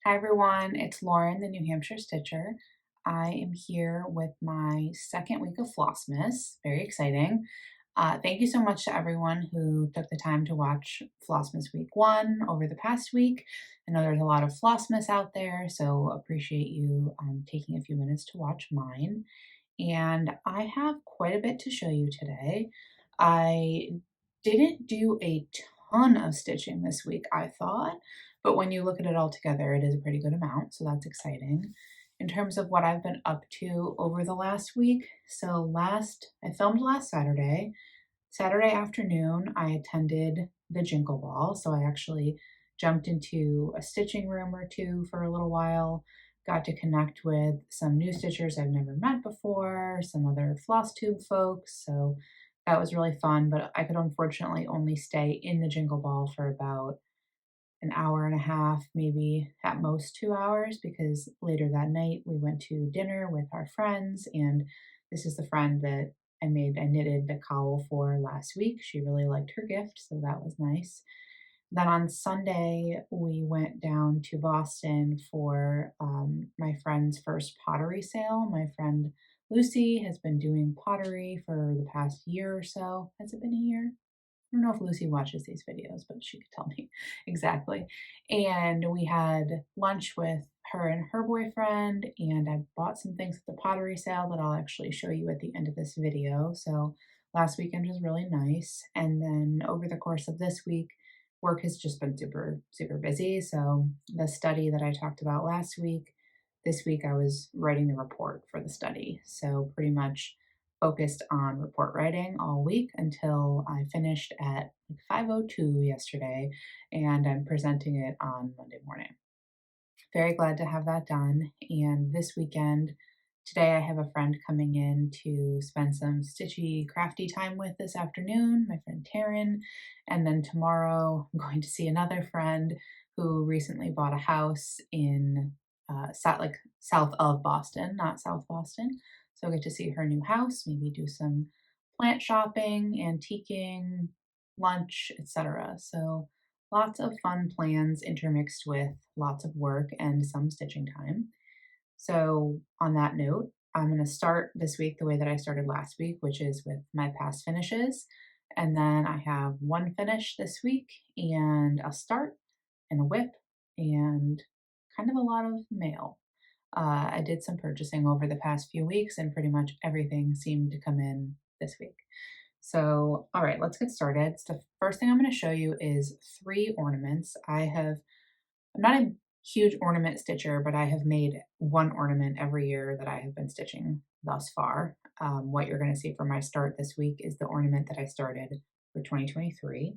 Hi everyone, it's Lauren, the New Hampshire Stitcher. I am here with my second week of Flossmas. Very exciting. Thank you so much to everyone who took the time to watch Flossmas Week 1 over the past week. I know there's a lot of Flossmas out there, so appreciate you taking a few minutes to watch mine. And I have quite a bit to show you today. I didn't do a ton of stitching this week, I thought, but when you look at it all together, it is a pretty good amount, so that's exciting. In terms of what I've been up to over the last week, I filmed last Saturday. Saturday afternoon, I attended the Jingle Ball, so I actually jumped into a stitching room or two for a little while, got to connect with some new stitchers I've never met before, some other floss tube folks, so that was really fun, but I could unfortunately only stay in the Jingle Ball for about an hour and a half, maybe at most 2 hours, because later that night we went to dinner with our friends, and this is the friend that I knitted the cowl for last week. She really liked her gift, so that was nice. Then on Sunday, we went down to Boston for my friend's first pottery sale. My friend Lucy has been doing pottery for the past year or so. Has it been a year? I don't know if Lucy watches these videos, but she could tell me exactly. And we had lunch with her and her boyfriend, and I bought some things at the pottery sale that I'll actually show you at the end of this video. So last weekend was really nice. And then over the course of this week, work has just been super, super busy. So the study that I talked about last week, this week I was writing the report for the study. So pretty much focused on report writing all week until I finished at like 5:02 yesterday, and I'm presenting it on Monday morning. Very glad to have that done. And this weekend, today I have a friend coming in to spend some stitchy, crafty time with this afternoon, my friend Taryn. And then tomorrow, I'm going to see another friend who recently bought a house in south of Boston, not South Boston. So I'll get to see her new house, maybe do some plant shopping, antiquing, lunch, etc. So lots of fun plans intermixed with lots of work and some stitching time. So, on that note, I'm going to start this week the way that I started last week, which is with my past finishes. And then I have one finish this week and a start and a whip and kind of a lot of mail. I did some purchasing over the past few weeks, and pretty much everything seemed to come in this week. So, all right, let's get started. So the first thing I'm going to show you is 3 ornaments. I'm not a huge ornament stitcher, but I have made one ornament every year that I have been stitching thus far. What you're going to see for my start this week is the ornament that I started for 2023.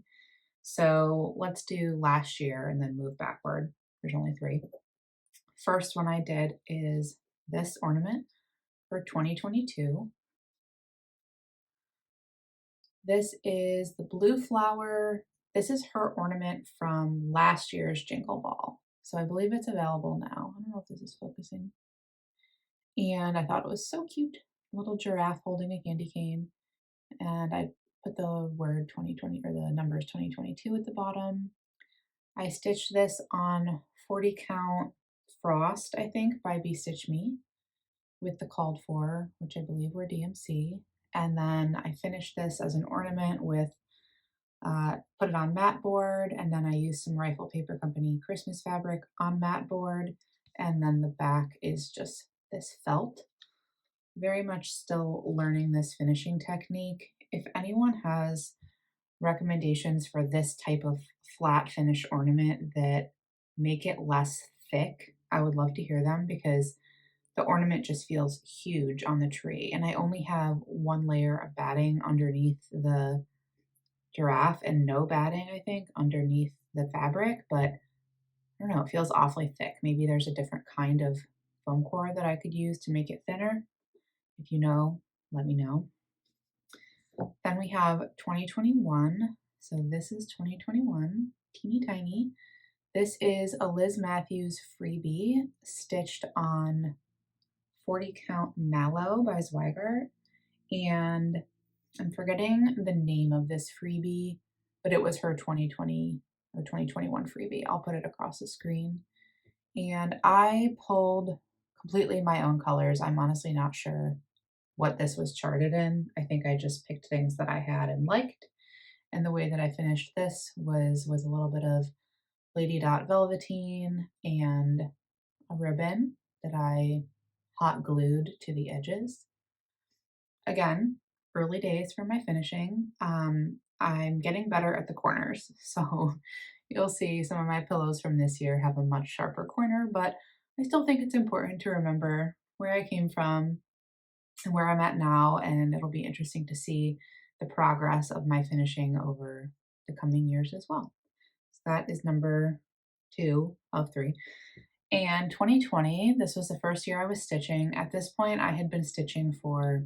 So let's do last year and then move backward. There's only 3. First one I did is this ornament for 2022. This is the blue flower. This is her ornament from last year's Jingle Ball. So I believe it's available now. I don't know if this is focusing. And I thought it was so cute. A little giraffe holding a candy cane. And I put the word 2020 or the numbers 2022 at the bottom. I stitched this on 40 count frost, I think, by Be Stitch Me with the called for, which I believe were DMC. And then I finished this as an ornament with put it on mat board, and then I used some Rifle Paper Company Christmas fabric on mat board, and then the back is just this felt. Very much still learning this finishing technique. If anyone has recommendations for this type of flat finish ornament that make it less thick, I would love to hear them, because the ornament just feels huge on the tree, and I only have one layer of batting underneath the giraffe and no batting, I think, underneath the fabric, but I don't know, it feels awfully thick. Maybe there's a different kind of foam core that I could use to make it thinner. If you know, let me know. Then we have 2021. So this is 2021, teeny tiny. This is a Liz Matthews freebie stitched on 40 count mallow by Zweigart. And I'm forgetting the name of this freebie, but it was her 2020 or 2021 freebie. I'll put it across the screen. And I pulled completely my own colors. I'm honestly not sure what this was charted in. I think I just picked things that I had and liked. And the way that I finished this was with a little bit of Lady Dot velveteen and a ribbon that I hot glued to the edges. Again, early days for my finishing. I'm getting better at the corners. So you'll see some of my pillows from this year have a much sharper corner, but I still think it's important to remember where I came from and where I'm at now. And it'll be interesting to see the progress of my finishing over the coming years as well. So that is number 2 of 3. And 2020, this was the first year I was stitching. At this point, I had been stitching for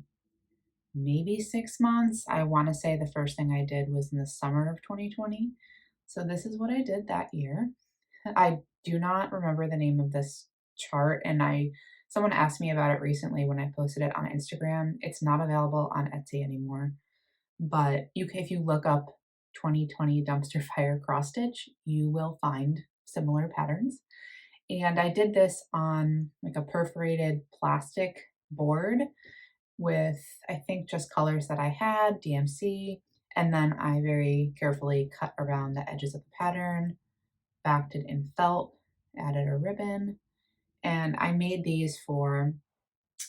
maybe 6 months. I want to say the first thing I did was in the summer of 2020. So this is what I did that year. I do not remember the name of this chart, and someone asked me about it recently when I posted it on Instagram. It's not available on Etsy anymore, but if you look up 2020 dumpster fire cross stitch, you will find similar patterns. And I did this on like a perforated plastic board with, I think, just colors that I had, DMC, and then I very carefully cut around the edges of the pattern, backed it in felt, added a ribbon, and I made these for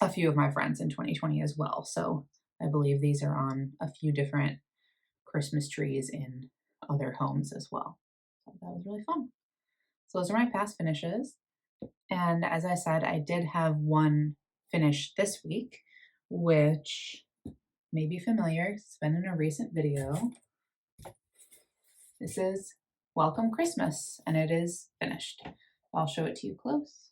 a few of my friends in 2020 as well. So I believe these are on a few different Christmas trees in other homes as well. So that was really fun. So those are my past finishes. And as I said, I did have one finish this week, which may be familiar. It's been in a recent video. This is Welcome Christmas, and it is finished. I'll show it to you close.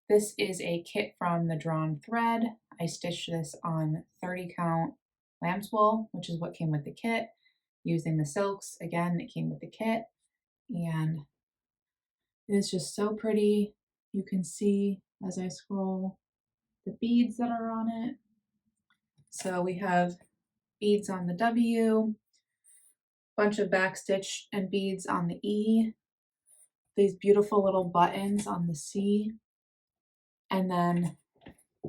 This is a kit from the Drawn Thread. I stitched this on 30 count lamb's wool, which is what came with the kit, using the silks. Again, it came with the kit, and it is just so pretty. You can see as I scroll the beads that are on it. So we have beads on the W, bunch of backstitch and beads on the E, these beautiful little buttons on the C, and then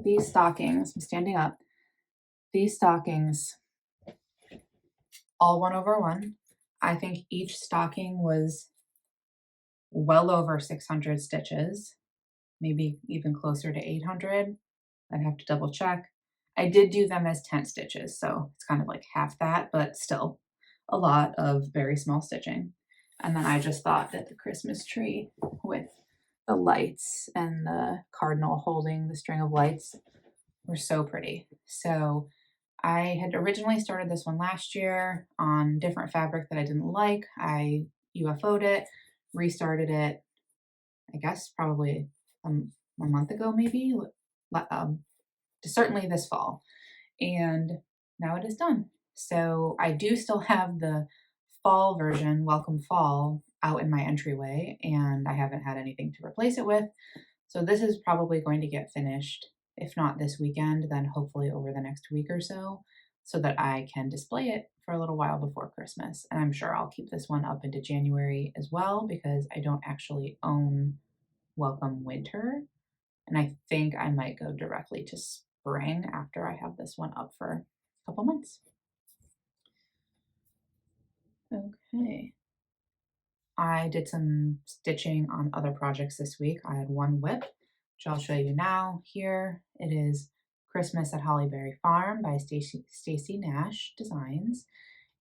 these stockings. I'm standing up. These stockings, all 1/1. I think each stocking was well over 600 stitches, maybe even closer to 800. I'd have to double check. I did do them as tent stitches, so it's kind of like half that, but still a lot of very small stitching. And then I just thought that the Christmas tree with the lights and the cardinal holding the string of lights were so pretty. So I had originally started this one last year on different fabric that I didn't like. I UFO'd it, restarted it, I guess probably a month ago, maybe, certainly this fall. And now it is done. So I do still have the fall version, Welcome Fall, out in my entryway, and I haven't had anything to replace it with. So this is probably going to get finished, if not this weekend, then hopefully over the next week or so that I can display it for a little while before Christmas. And I'm sure I'll keep this one up into January as well, because I don't actually own Welcome Winter. And I think I might go directly to spring after I have this one up for a couple months. Okay. I did some stitching on other projects this week. I had one whip, which I'll show you now. Here it is, Christmas at Hollyberry Farm by Stacy Nash Designs.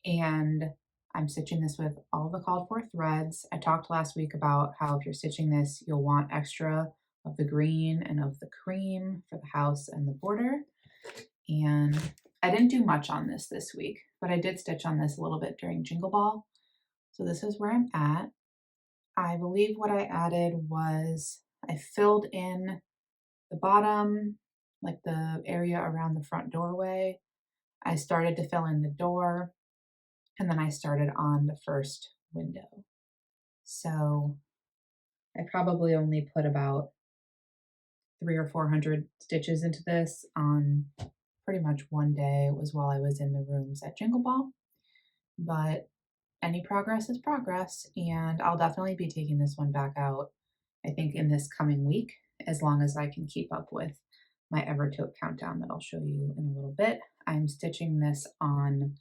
And I'm stitching this with all the called for threads. I talked last week about how if you're stitching this, you'll want extra of the green and of the cream for the house and the border. And I didn't do much on this week, but I did stitch on this a little bit during Jingle Ball. So this is where I'm at. I believe what I added was I filled in the bottom, like the area around the front doorway. I started to fill in the door, and then I started on the first window. So I probably only put about 300 or 400 stitches into this on pretty much one day. It was while I was in the rooms at Jingle Ball. But any progress is progress, and I'll definitely be taking this one back out, I think, in this coming week, as long as I can keep up with my Evertote countdown that I'll show you in a little bit. I'm stitching this on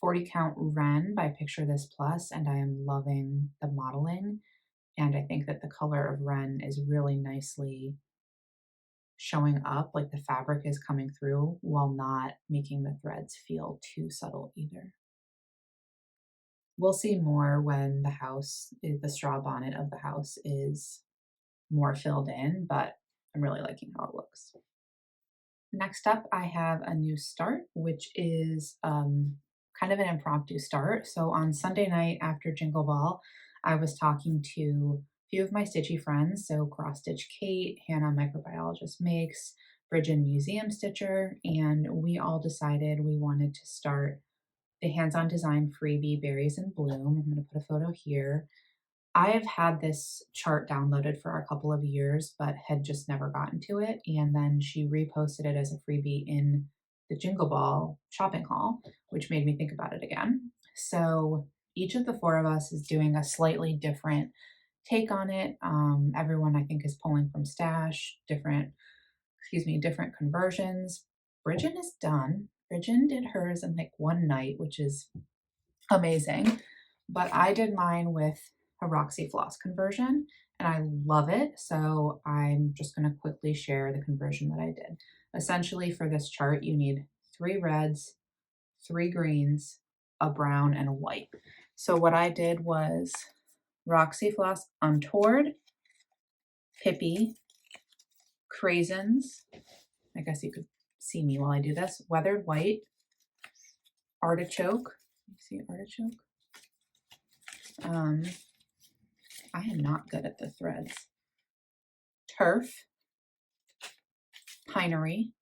40 count Ren by Picture This Plus, and I am loving the modeling. And I think that the color of Ren is really nicely showing up, like the fabric is coming through while not making the threads feel too subtle either. We'll see more when the straw bonnet of the house is more filled in, but I'm really liking how it looks. Next up, I have a new start, which is kind of an impromptu start. So on Sunday night after Jingle Ball, I was talking to a few of my stitchy friends. So Cross Stitch Kate, Hannah Microbiologist Makes, Bridget Museum Stitcher, and we all decided we wanted to start the hands-on design freebie Berries in Bloom. I'm going to put a photo here. I have had this chart downloaded for a couple of years, but had just never gotten to it. And then she reposted it as a freebie in the Jingle Ball shopping haul, which made me think about it again. So each of the four of us is doing a slightly different take on it. Everyone, I think, is pulling from stash, different conversions. Bridget is done. Bridget did hers in like one night, which is amazing. But I did mine with a Roxy Floss conversion and I love it. So I'm just going to quickly share the conversion that I did. Essentially, for this chart, you need 3 reds, 3 greens, a brown, and a white. So what I did was Roxy Floss Untoward, Pippi, Craisins, I guess you could see me while I do this, Weathered White, Artichoke, you see Artichoke? I am not good at the threads. Turf, Pinery,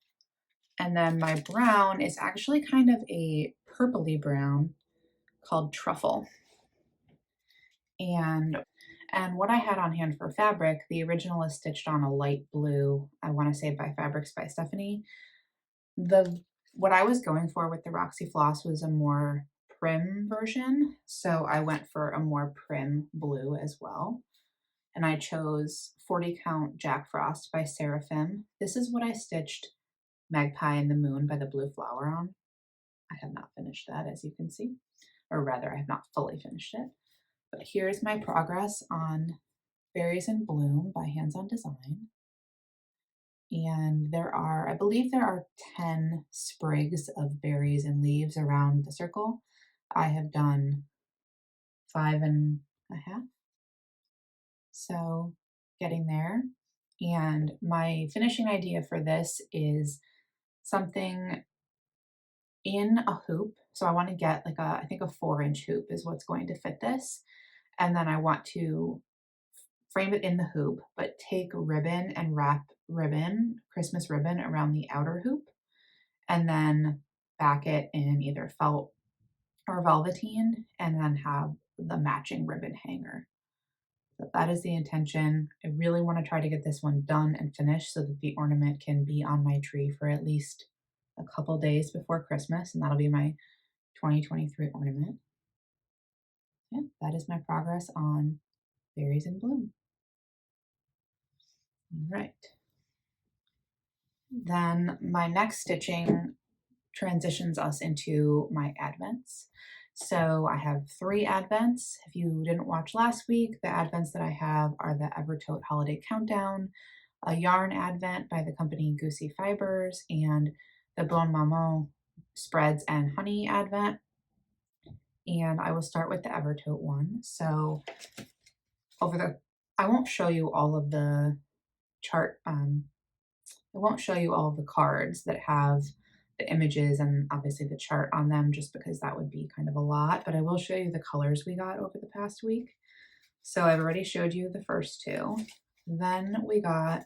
and then my brown is actually kind of a purpley brown called Truffle. And what I had on hand for fabric, the original is stitched on a light blue, I want to say by Fabrics by Stephanie. What I was going for with the Roxy Floss was a more prim version, so I went for a more prim blue as well. And I chose 40 count Jack Frost by Seraphim. This is what I stitched Magpie and the Moon by the Blue Flower on. I have not finished that, as you can see, or rather I have not fully finished it. But here's my progress on Berries in Bloom by Hands on Design. And I believe there are 10 sprigs of berries and leaves around the circle. I have done 5.5. So getting there. And my finishing idea for this is something in a hoop. So I want to get like I think a 4-inch hoop is what's going to fit this. And then I want to frame it in the hoop, but take ribbon and wrap Christmas ribbon around the outer hoop, and then back it in either felt or velveteen, and then have the matching ribbon hanger. So that is the intention. I really want to try to get this one done and finished so that the ornament can be on my tree for at least a couple days before Christmas, and that'll be my 2023 ornament. Yeah, that is my progress on Berries in Bloom. All right. Then my next stitching transitions us into my advents. So I have 3 advents. If you didn't watch last week, the advents that I have are the Evertote Holiday Countdown, a yarn advent by the company Goosey Fibers, and the Bon Maman Spreads and Honey advent. And I will start with the Evertote one. So I won't show you all of the chart, I won't show you all of the cards that have the images and obviously the chart on them, just because that would be kind of a lot, but I will show you the colors we got over the past week. So I've already showed you the first 2. Then we got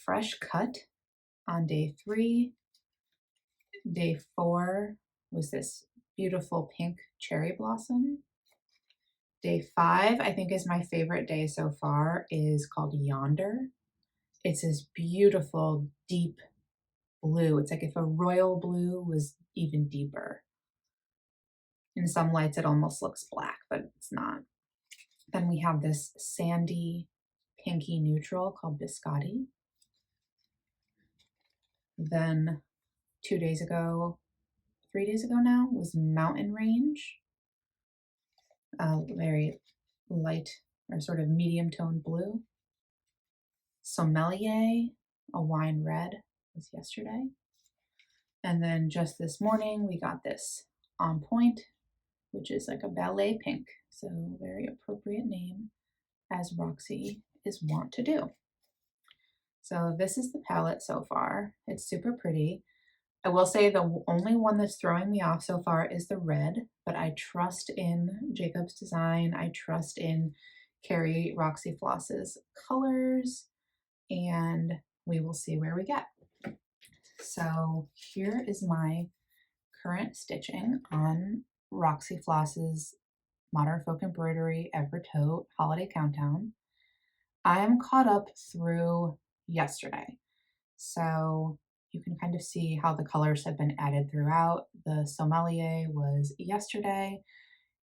Fresh Cut on day 3. Day 4 was this beautiful pink cherry blossom. Day 5, I think, is my favorite day so far, is called Yonder. It's this beautiful, deep blue. It's like if a royal blue was even deeper. In some lights, it almost looks black, but it's not. Then we have this sandy pinky neutral called Biscotti. Then 2 days ago, 3 days ago now, was Mountain Range, very light or sort of medium toned blue. Sommelier, a wine red, was yesterday. And then just this morning, we got this On Point, which is like a ballet pink. So, very appropriate name, as Roxy is wont to do. So, this is the palette so far. It's super pretty. I will say the only one that's throwing me off so far is the red, but I trust in Jacob's design. I trust in Carrie Roxy Floss's colors, and we will see where we get. So here is my current stitching on Roxy Floss's Modern Folk Embroidery Evertote Holiday Countdown. I am caught up through yesterday. So you can kind of see how the colors have been added throughout. The Sommelier was yesterday,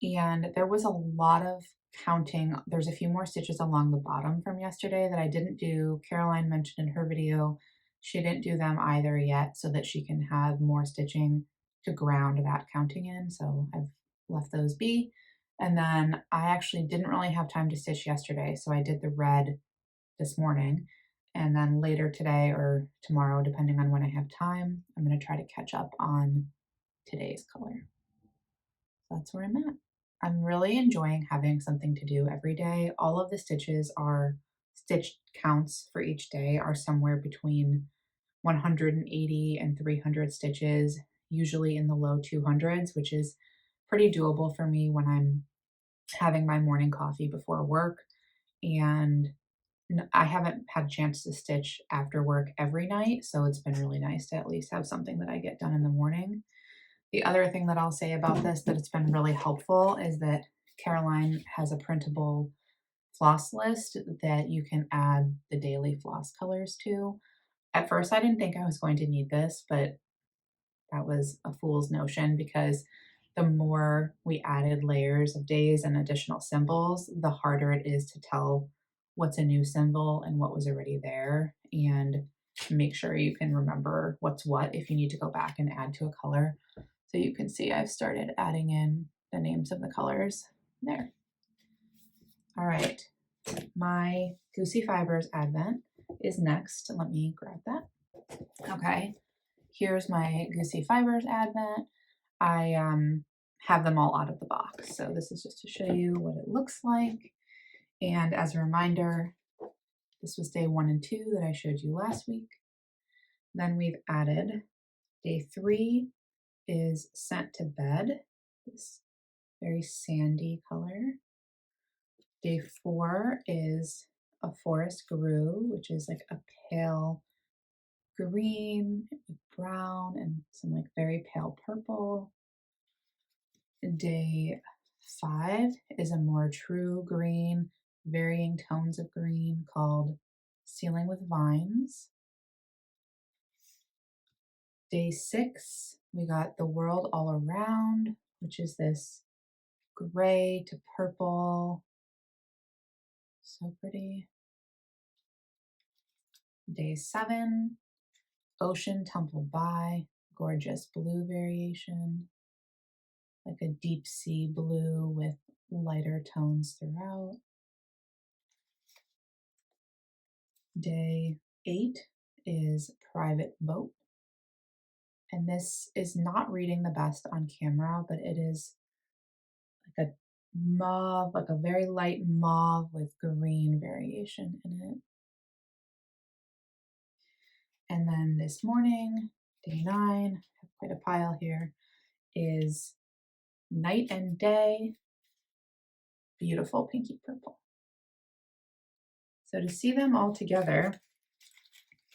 and there was a lot of counting. There's a few more stitches along the bottom from yesterday that I didn't do. Caroline mentioned in her video she didn't do them either yet so that she can have more stitching to ground that counting in. So I've left those be. And then I actually didn't really have time to stitch yesterday, so I did the red this morning. And then later today or tomorrow, depending on when I have time, I'm going to try to catch up on today's color. That's where I'm at. I'm really enjoying having something to do every day. All of the stitches are stitch counts for each day are somewhere between 180 and 300 stitches, usually in the low 200s, which is pretty doable for me when I'm having my morning coffee before work. And I haven't had a chance to stitch after work every night, so it's been really nice to at least have something that I get done in the morning. The other thing that I'll say about this that it's been really helpful is that Caroline has a printable floss list that you can add the daily floss colors to. At first, I didn't think I was going to need this, but that was a fool's notion because the more we added layers of days and additional symbols, the harder it is to tell what's a new symbol and what was already there, and make sure you can remember what's what if you need to go back and add to a color. So you can see I've started adding in the names of the colors there. All right, my Goosey Fibers Advent is next. Let me grab that. Okay, here's my Goosey Fibers Advent. I have them all out of the box. So this is just to show you what it looks like. And as a reminder, this was day 1 and 2 that I showed you last week. Then we've added day 3 is Sent to Bed, this very sandy color. Day 4 is A Forest Grew, which is like a pale green with brown and some like very pale purple. Day 5 is a more true green, varying tones of green called Ceiling with Vines. Day 6, we got The World All Around, which is this gray to purple. So pretty. Day 7, Ocean Tumbled By, gorgeous blue variation, like a deep sea blue with lighter tones throughout. Day 8 is Private Boat. And this is not reading the best on camera, but it is like a mauve, like a very light mauve with green variation in it. And then this morning, day 9, I have quite a pile here, is Night and Day, beautiful pinky purple. So to see them all together,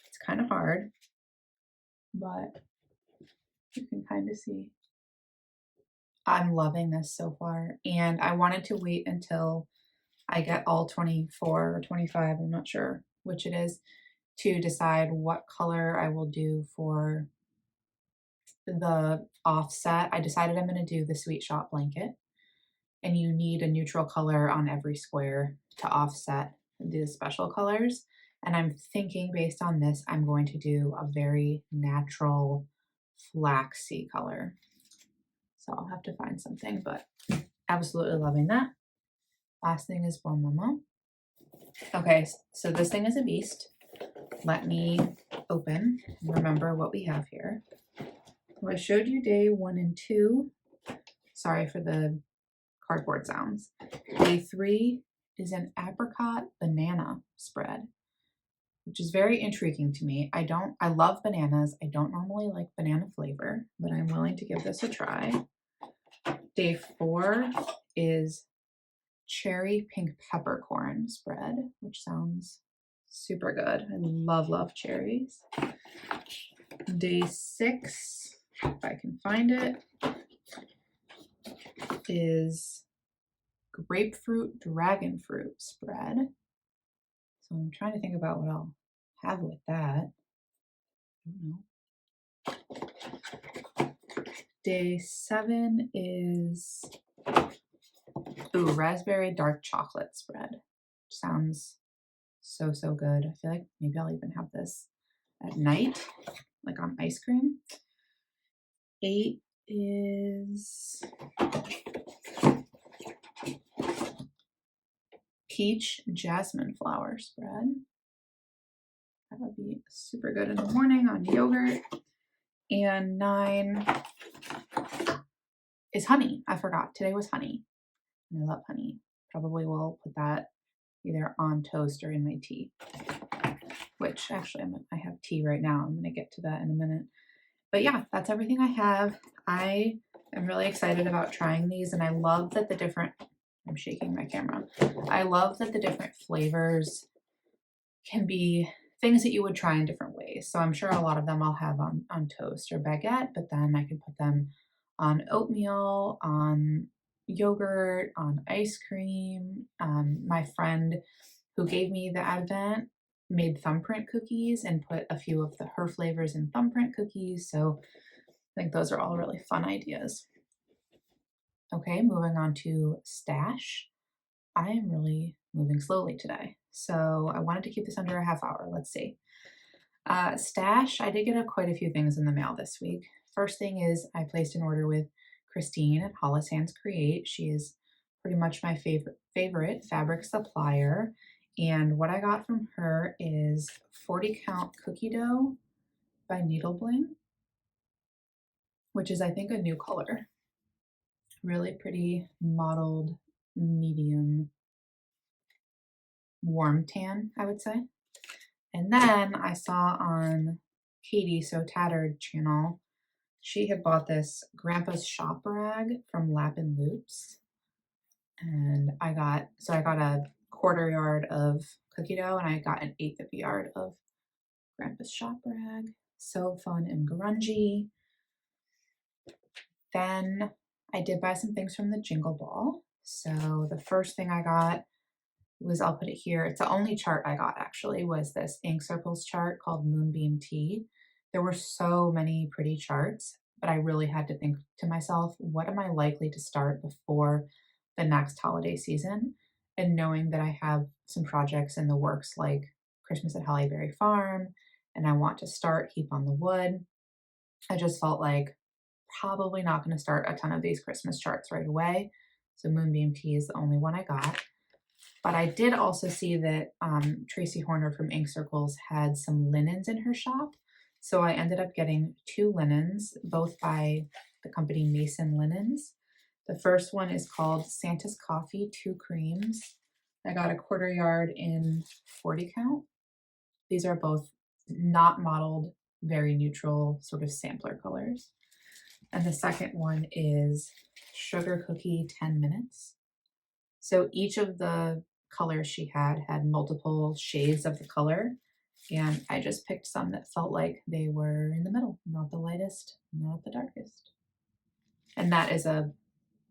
it's kind of hard, but you can kind of see. I'm loving this so far, and I wanted to wait until I get all 24 or 25, I'm not sure which it is, to decide what color I will do for the offset, I decided I'm going to do the Sweet Shop blanket, and you need a neutral color on every square to offset the special colors. And I'm thinking based on this, I'm going to do a very natural flaxy color. So I'll have to find something, but absolutely loving that. Last thing is Bon Mama. Okay, so this thing is a beast. Let me open and remember what we have here. So I showed you day 1 and 2. Sorry for the cardboard sounds. Day 3 is an apricot banana spread, which is very intriguing to me. I love bananas. I don't normally like banana flavor, but I'm willing to give this a try. Day 4 is cherry pink peppercorn spread, which sounds super good. I love cherries. Day 6, if I can find it, is grapefruit dragon fruit spread. So I'm trying to think about what I'll have with that. I don't know. Day 7 is raspberry dark chocolate spread. Sounds so good. I feel like maybe I'll even have this at night, like on ice cream. 8 is peach jasmine flower spread. That would be super good in the morning on yogurt. And 9 is honey. I forgot. Today was honey. And I love honey. Probably will put that either on toast or in my tea. Which actually I have tea right now. I'm going to get to that in a minute. But yeah, that's everything I have. I am really excited about trying these, and I love that the different, I'm shaking my camera. I love that the different flavors can be things that you would try in different ways. So I'm sure a lot of them I'll have on toast or baguette, but then I can put them on oatmeal, on yogurt, on ice cream. My friend who gave me the Advent made thumbprint cookies and put a few of her flavors in thumbprint cookies. So I think those are all really fun ideas. Okay, moving on to stash. I am really moving slowly today, so I wanted to keep this under a half hour. Let's see. Stash, I did get quite a few things in the mail this week. First thing is I placed an order with Christine at Hollis Hands Create. She is pretty much my favorite fabric supplier. And what I got from her is 40 count cookie dough by Needle Bling, which is I think a new color. Really pretty mottled medium warm tan, I would say. And then I saw on Katie So Tattered channel, she had bought this Grandpa's Shop Rag from Lap and Loops. And I got a quarter yard of cookie dough, and I got an eighth of a yard of Grandpa's Shop Rag. So fun and grungy. Then I did buy some things from the Jingle Ball. So the first thing I got was, I'll put it here, it's the only chart I got actually, was this ink circles chart called Moonbeam Tea. There were so many pretty charts, but I really had to think to myself, what am I likely to start before the next holiday season? And knowing that I have some projects in the works like Christmas at Holly Berry Farm, and I want to start Heap on the Wood, I just felt like probably not going to start a ton of these Christmas charts right away. So Moonbeam Tea is the only one I got. But I did also see that Tracy Horner from Ink Circles had some linens in her shop. So I ended up getting 2 linens, both by the company Mason Linens. The first one is called Santa's Coffee 2 Creams. I got a quarter yard in 40 count. These are both not mottled, very neutral sort of sampler colors. And the second one is Sugar Cookie 10 Minutes. So each of the colors she had multiple shades of the color, and I just picked some that felt like they were in the middle, not the lightest, not the darkest. And that is a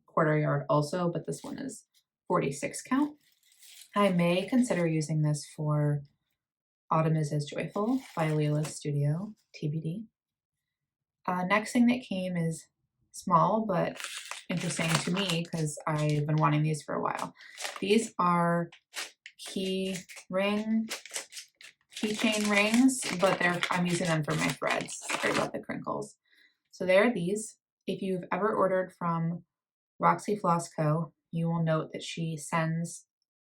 quarter yard also, but this one is 46 count. I may consider using this for Autumn is as Joyful by Leila's Studio, TBD. Next thing that came is small but interesting to me because I've been wanting these for a while. These are keychain rings, but I'm using them for my threads. Sorry about the crinkles. So there are these. If you've ever ordered from Roxy Floss Co., you will note that she sends,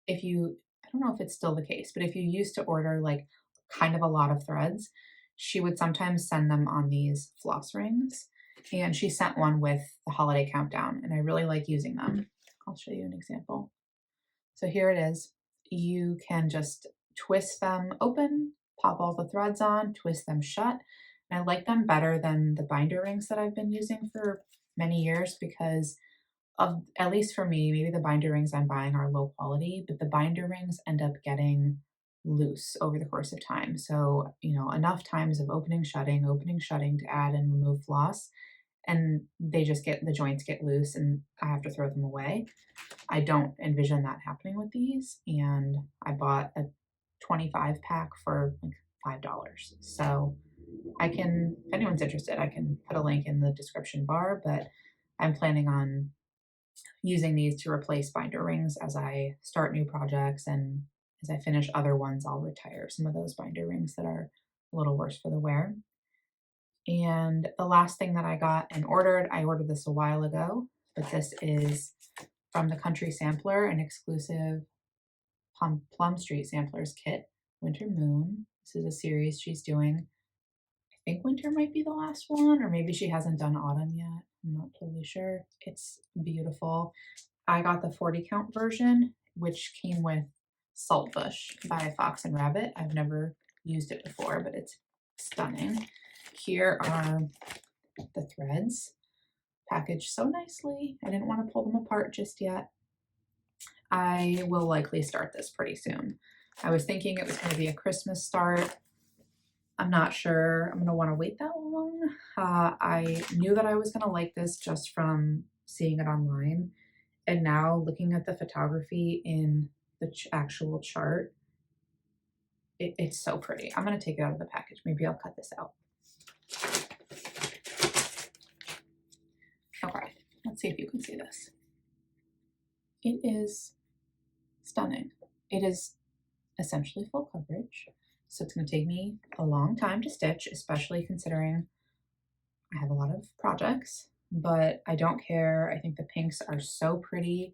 I don't know if it's still the case, but if you used to order like kind of a lot of threads, she would sometimes send them on these floss rings. And she sent one with the holiday countdown, and I really like using them. I'll show you an example. So here it is. You can just twist them open, pop all the threads on, twist them shut. And I like them better than the binder rings that I've been using for many years because of, at least for me, maybe the binder rings I'm buying are low quality, but the binder rings end up getting loose over the course of time. So, enough times of opening, shutting to add and remove floss, and the joints get loose and I have to throw them away. I don't envision that happening with these, and I bought a 25 pack for like $5. So if anyone's interested, I can put a link in the description bar, but I'm planning on using these to replace binder rings as I start new projects, and as I finish other ones, I'll retire some of those binder rings that are a little worse for the wear. And the last thing that I got and I ordered this a while ago, but this is from the Country Sampler, an exclusive Plum Street Samplers kit, Winter Moon. This is a series she's doing. I think winter might be the last one, or maybe she hasn't done autumn yet. I'm not totally sure. It's beautiful. I got the 40 count version, which came with Saltbush by Fox and Rabbit. I've never used it before, but it's stunning. Here are the threads, packaged so nicely. I didn't want to pull them apart just yet. I will likely start this pretty soon. I was thinking it was going to be a Christmas start. I'm not sure I'm going to want to wait that long. I knew that I was going to like this just from seeing it online. And now looking at the photography in the actual chart, it's so pretty. I'm going to take it out of the package. Maybe I'll cut this out. Okay, let's see if you can see this. It is stunning. It is essentially full coverage, so it's going to take me a long time to stitch, especially considering I have a lot of projects, but I don't care. I think the pinks are so pretty.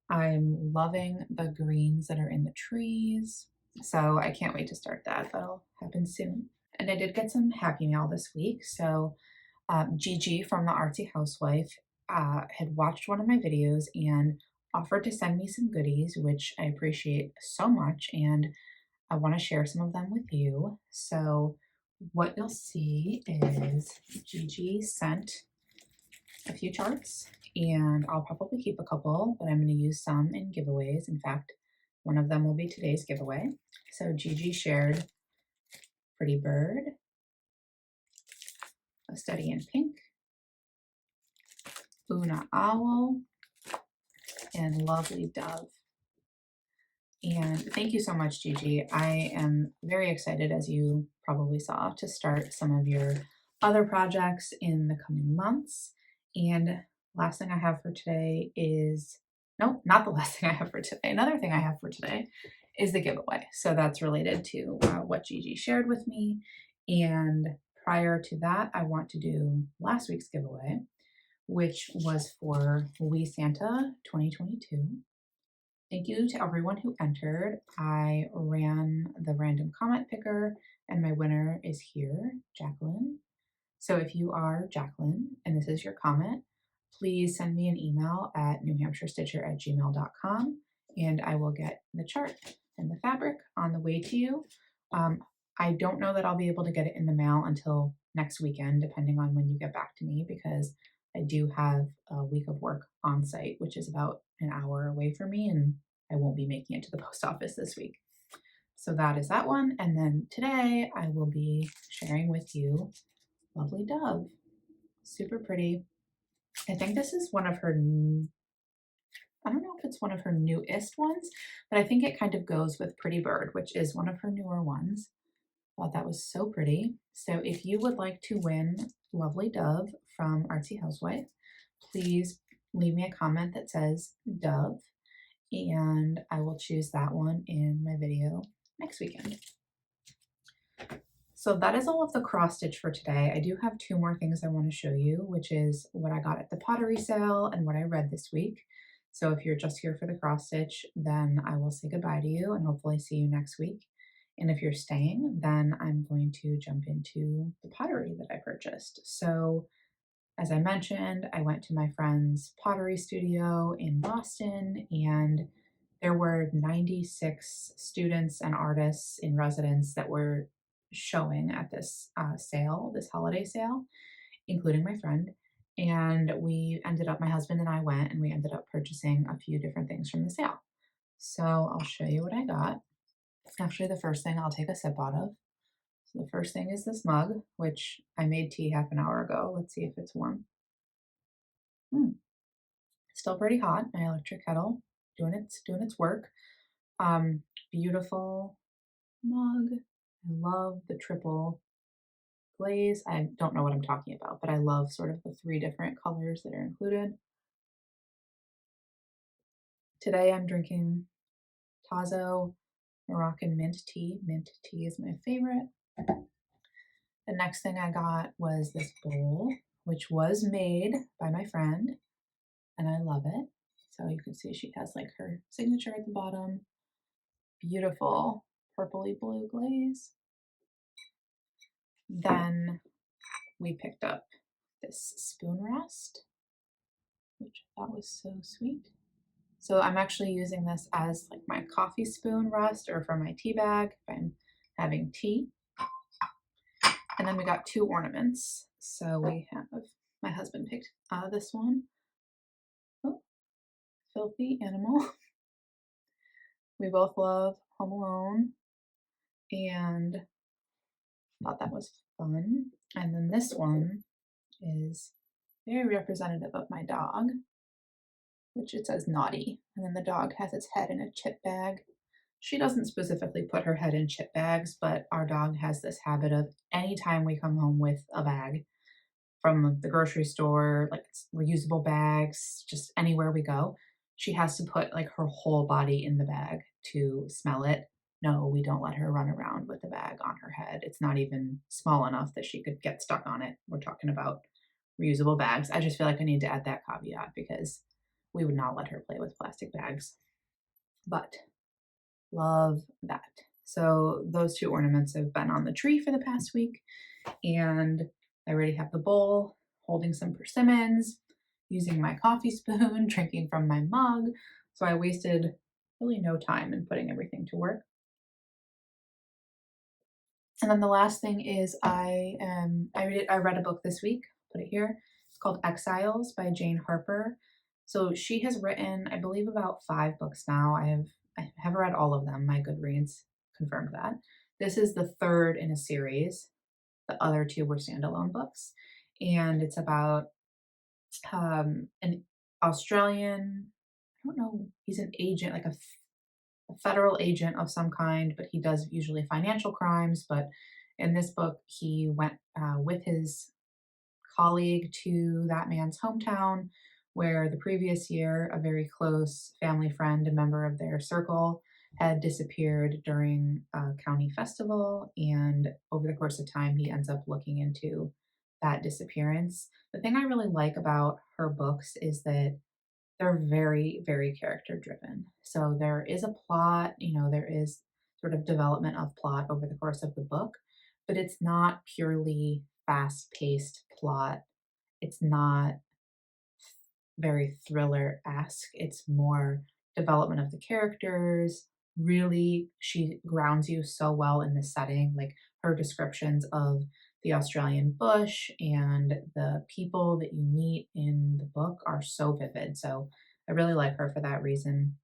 I'm loving the greens that are in the trees, so I can't wait to start that. That'll happen soon. And I did get some Happy Mail this week. So Gigi from the Artsy Housewife had watched one of my videos and offered to send me some goodies, which I appreciate so much, and I want to share some of them with you. So what you'll see is Gigi sent a few charts, and I'll probably keep a couple, but I'm going to use some in giveaways. In fact, one of them will be today's giveaway. So Gigi shared Pretty Bird, A Study in Pink, Una Owl, and Lovely Dove. And thank you so much, Gigi. I am very excited, as you probably saw, to start some of your other projects in the coming months. And last thing I have for today is, no, not the last thing I have for today. Another thing I have for today is the giveaway. So that's related to what Gigi shared with me. And prior to that, I want to do last week's giveaway, which was for We Santa 2022. Thank you to everyone who entered. I ran the random comment picker, and my winner is here, Jacqueline. So if you are Jacqueline and this is your comment, please send me an email at newhampshirestitcher@gmail.com, and I will get the chart and the fabric on the way to you. I don't know that I'll be able to get it in the mail until next weekend, depending on when you get back to me, because I do have a week of work on site, which is about an hour away from me, and I won't be making it to the post office this week. So that is that one. And then today I will be sharing with you Lovely Dove. Super pretty. I think this is one of her, I don't know if it's one of her newest ones, but I think it kind of goes with Pretty Bird, which is one of her newer ones. Thought that was so pretty. So if you would like to win lovely dove from Artsy Housewife, please leave me a comment that says dove, and I will choose that one in my video next weekend. So that is all of the cross stitch for today. I do have two more things I want to show you, which is what I got at the pottery sale and what I read this week. So if you're just here for the cross stitch, then I will say goodbye to you and hopefully see you next week. And if you're staying, then I'm going to jump into the pottery that I purchased. So as I mentioned, I went to my friend's pottery studio in Boston, and there were 96 students and artists in residence that were showing at this sale, this holiday sale, including my friend. And my husband and I went, and we ended up purchasing a few different things from the sale. So I'll show you what I got. Actually, the first thing I'll take a sip out of. So the first thing is this mug, which I made tea half an hour ago. Let's see if it's warm. Still pretty hot. My electric kettle doing its work. Beautiful mug. I love the triple glaze. I don't know what I'm talking about, but I love sort of the three different colors that are included. Today I'm drinking Tazo Moroccan mint tea. Mint tea is my favorite. The next thing I got was this bowl, which was made by my friend, and I love it. So you can see she has like her signature at the bottom. Beautiful purpley blue glaze. Then we picked up this spoon rest, which I thought was so sweet. So I'm actually using this as like my coffee spoon rest or for my tea bag if I'm having tea. And then we got two ornaments. So we have, my husband picked this one. Oh, filthy animal. We both love Home Alone and thought that was fun. And then this one is very representative of my dog, which it says naughty. And then the dog has its head in a chip bag. She doesn't specifically put her head in chip bags, but our dog has this habit of anytime we come home with a bag from the grocery store, like reusable bags, just anywhere we go, she has to put like her whole body in the bag to smell it. No, we don't let her run around with the bag on her head. It's not even small enough that she could get stuck on it. We're talking about reusable bags. I just feel like I need to add that caveat because we would not let her play with plastic bags. But love that. So those two ornaments have been on the tree for the past week, and I already have the bowl, holding some persimmons, using my coffee spoon, drinking from my mug. So I wasted really no time in putting everything to work. And then the last thing is I read a book this week, put it here. It's called Exiles by Jane Harper. So she has written, I believe, about 5 books now. I have read all of them. My Goodreads confirmed that. This is the third in a series. The other 2 were standalone books. And it's about an Australian, I don't know, he's an agent, like a federal agent of some kind, but he does usually financial crimes. But in this book, he went with his colleague to that man's hometown, where the previous year, a very close family friend, a member of their circle, had disappeared during a county festival. And over the course of time, he ends up looking into that disappearance. The thing I really like about her books is that they're very, very character driven. So there is a plot, there is sort of development of plot over the course of the book, but it's not purely fast paced plot. It's not very thriller-esque. It's more development of the characters. Really, she grounds you so well in the setting. Like her descriptions of the Australian bush and the people that you meet in the book are so vivid. So I really like her for that reason.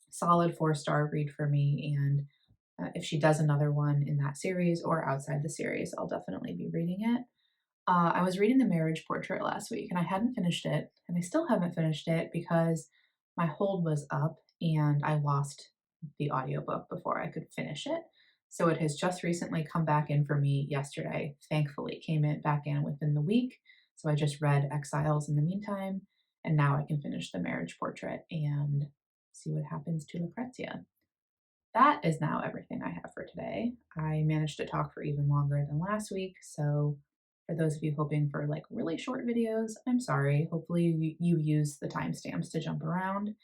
Solid 4-star read for me. And if she does another one in that series or outside the series, I'll definitely be reading it. I was reading The Marriage Portrait last week and I hadn't finished it, and I still haven't finished it because my hold was up and I lost the audiobook before I could finish it. So it has just recently come back in for me yesterday. Thankfully, came in back in within the week. So I just read Exiles in the meantime, and now I can finish the marriage portrait and see what happens to Lucrezia. That is now everything I have for today. I managed to talk for even longer than last week, so for those of you hoping for like really short videos, I'm sorry. Hopefully you use the timestamps to jump around,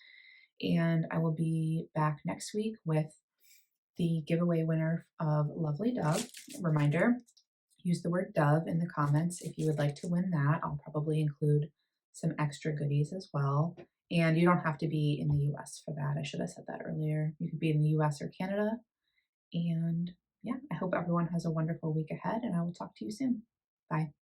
and I will be back next week with the giveaway winner of Lovely Dove. Reminder, use the word dove in the comments if you would like to win that. I'll probably include some extra goodies as well. And you don't have to be in the US for that. I should have said that earlier. You could be in the US or Canada. And yeah, I hope everyone has a wonderful week ahead, and I will talk to you soon. Bye.